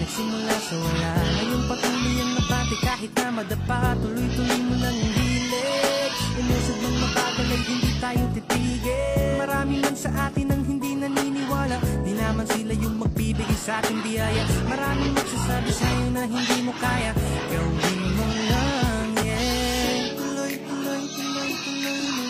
nagsimula sa wala. Ngayon patuloy ang nabati kahit na madapa. Tuloy-tuloy mo lang ang hilig. Imusog ng mabagal ay hindi tayo titigil. Marami man sa atin ang hindi naniniwala. Di naman sila yung magbibigay sa ating biyaya. Maraming magsasabi sa'yo na hindi mo kaya. Gawin mo lang, yeah. Tuloy-tuloy, tuloy-tuloy